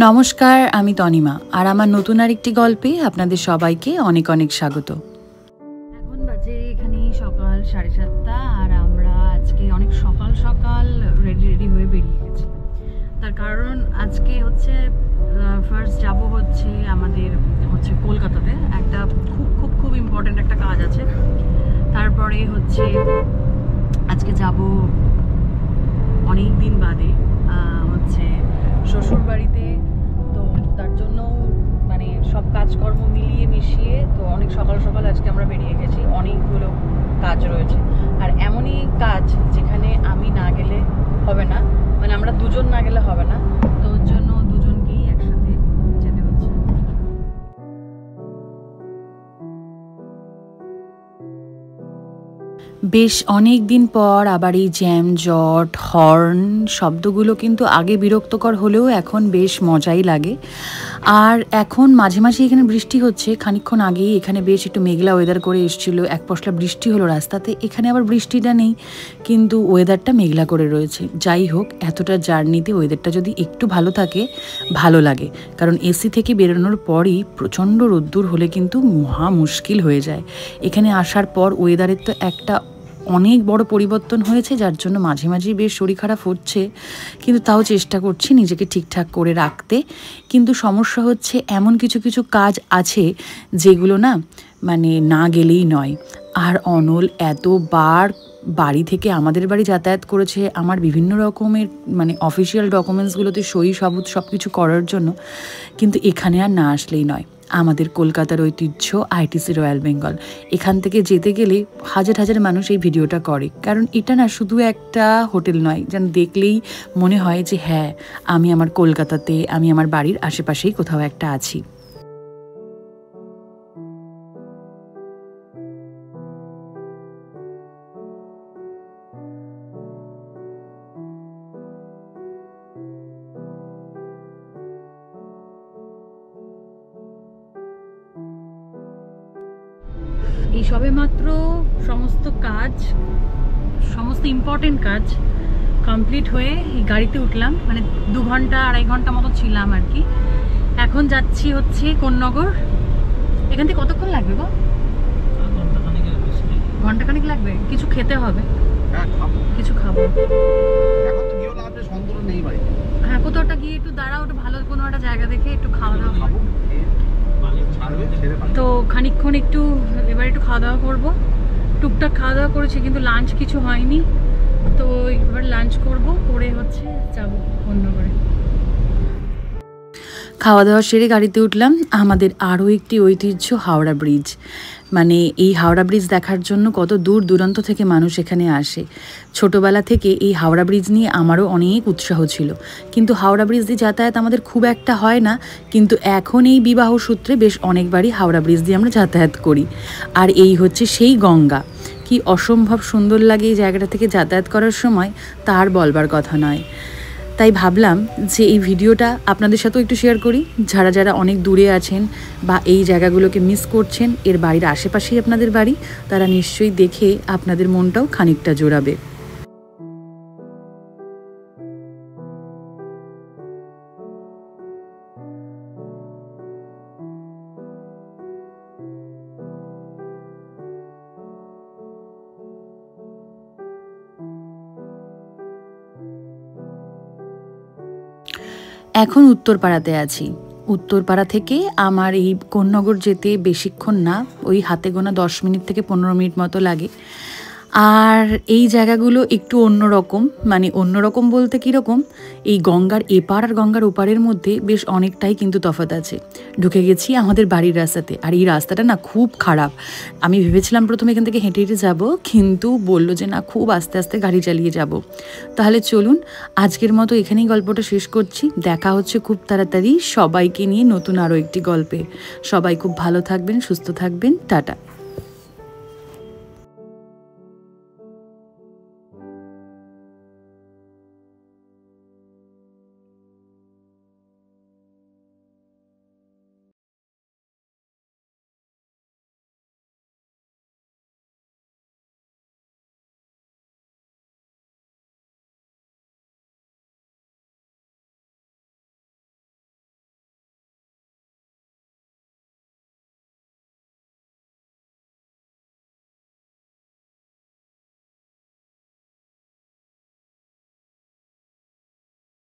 নমস্কার, আমি তনিমা আর আমার নতুন আরেকটি গল্পে আপনাদের সবাইকে অনেক অনেক স্বাগত। এখন বাজে এখানে সকাল 7:30 আর আমরা আজকে অনেক সকাল সকাল রেডি হয়ে বেরিয়ে গেছি। তার কারণ আজকে হচ্ছে ফার্স্ট যাব হচ্ছে আমাদের কলকাতাতে একটা খুব ইম্পর্টেন্ট একটা কাজ আছে। তারপরে হচ্ছে আজকে যাব অনেক দিন বাদে হচ্ছে শ্বশুর বাড়িতে। তো তার জন্য মানে সব কাজকর্ম মিলিয়ে মিশিয়ে তো অনেক সকাল সকাল আজকে আমরা বেরিয়ে গেছি। অনেকগুলো কাজ রয়েছে আর এমনই কাজ যেখানে আমি না গেলে হবে না, মানে আমরা দুজন না গেলে হবে না। তো ওর জন্য দুজনকেই একসাথে যেতে হচ্ছে। বেশ অনেক দিন পর আবার এই জ্যাম জট হর্ন শব্দগুলো কিন্তু আগে বিরক্তকর হলেও এখন বেশ মজাই লাগে। আর এখন মাঝে মাঝে এখানে বৃষ্টি হচ্ছে। খানিকক্ষণ আগেই এখানে বেশ একটু মেঘলা ওয়েদার করে এসেছিলো, এক পশলা বৃষ্টি হলো রাস্তাতে। এখানে আবার বৃষ্টিটা নেই, কিন্তু ওয়েদারটা মেঘলা করে রয়েছে। যাই হোক, এতটা জার্নিতে ওয়েদারটা যদি একটু ভালো থাকে ভালো লাগে, কারণ এসি থেকে বেরোনোর পরই প্রচণ্ড রোদ্দুর হলে কিন্তু মহা মুশকিল হয়ে যায়। এখানে আসার পর ওয়েদারের তো একটা অনেক বড় পরিবর্তন হয়েছে, যার জন্য মাঝে মাঝেই বেশ শরীর খারাপ হচ্ছে, কিন্তু তাও চেষ্টা করছি নিজেকে ঠিকঠাক করে রাখতে। কিন্তু সমস্যা হচ্ছে এমন কিছু কিছু কাজ আছে যেগুলো মানে না গেলেই নয়। আর অনল এতবার বাড়ি থেকে আমাদের বাড়ি যাতায়াত করেছে আমার বিভিন্ন রকমের মানে অফিসিয়াল ডকুমেন্টসগুলোতে সই সাবুত সব কিছু করার জন্য, কিন্তু এখানে আর না আসলেই নয়। আমাদের কলকাতার ঐতিহ্য আইটিসি রয়্যাল বেঙ্গল, এখান থেকে যেতে গেলে হাজার হাজার মানুষ এই ভিডিওটা করে, কারণ এটা না শুধু একটা হোটেল নয়, যেন দেখলেই মনে হয় যে হ্যাঁ, আমি আমার কলকাতাতে, আমি আমার বাড়ির আশেপাশেই কোথাও একটা আছি। এই সবে মাত্র সমস্ত ইম্পর্টেন্ট কাজ কমপ্লিট হয়ে এই গাড়িতে উঠলাম, মানে 2-2.5 ঘন্টা মতো ছিলাম আর কি। এখন যাচ্ছি হচ্ছে কোন্নগর। এখান থেকে কতক্ষণ লাগবে গো? ঘন্টাখানেক লাগবে। কিছু খেতে হবে, কিছু খাবো। হ্যাঁ, কোথাও একটা গিয়ে একটু দাঁড়াও, একটু ভালো কোনো একটা জায়গা দেখে একটু খাওয়া দাওয়া খাবো। তো খানিকক্ষণ এবার একটু খাওয়া দাওয়া করবো। টুকটাক খাওয়া দাওয়া করেছি, কিন্তু লাঞ্চ কিছু হয়নি। তো এবার লাঞ্চ করবো, করে হচ্ছে যাবো অন্য করে। খাওয়া দাওয়া সেরে গাড়িতে উঠলাম। আমাদের আরও একটি ঐতিহ্য হাওড়া ব্রিজ, মানে এই হাওড়া ব্রিজ দেখার জন্য কত দূর দূরান্ত থেকে মানুষ এখানে আসে। ছোটোবেলা থেকে এই হাওড়া ব্রিজ নিয়ে আমারও অনেক উৎসাহ ছিল, কিন্তু হাওড়া ব্রিজ দিয়ে যাতায়াত আমাদের খুব একটা হয় না। কিন্তু এখন এই বিবাহ সূত্রে বেশ অনেকবারই হাওড়া ব্রিজ দিয়ে আমরা যাতায়াত করি। আর এই হচ্ছে সেই গঙ্গা, কি অসম্ভব সুন্দর লাগে এই জায়গাটা থেকে যাতায়াত করার সময়, তার বলবার কথা নয়। তাই ভাবলাম যে এই ভিডিওটা আপনাদের সাথেও একটু শেয়ার করি। যারা যারা অনেক দূরে আছেন বা এই জায়গাগুলোকে মিস করছেন, এর বাড়ির আশেপাশেই আপনাদের বাড়ি, তারা নিশ্চয়ই দেখে আপনাদের মনটাও খানিকটা জোড়াবে। এখন উত্তরপাড়াতে আছি। উত্তরপাড়া থেকে আমার এই কোন্নগর যেতে বেশিক্ষণ না, ওই হাতে গোনা 10 মিনিট থেকে 15 মিনিট মতো লাগে। আর এই জায়গাগুলো একটু অন্যরকম, মানে অন্যরকম বলতে কীরকম, এই গঙ্গার এপার আর গঙ্গার ওপারের মধ্যে বেশ অনেকটাই কিন্তু তফাৎ আছে। ঢুকে গেছি আমাদের বাড়ির রাস্তাতে, আর এই রাস্তাটা না খুব খারাপ। আমি ভেবেছিলাম প্রথমে এখান থেকে হেঁটে হেঁটে যাবো, কিন্তু বললো যে না, খুব আস্তে আস্তে গাড়ি চালিয়ে যাব। তাহলে চলুন, আজকের মতো এখানেই গল্পটা শেষ করছি। দেখা হচ্ছে খুব তাড়াতাড়ি সবাইকে নিয়ে নতুন আরও একটি গল্পে। সবাই খুব ভালো থাকবেন, সুস্থ থাকবেন, টাটা।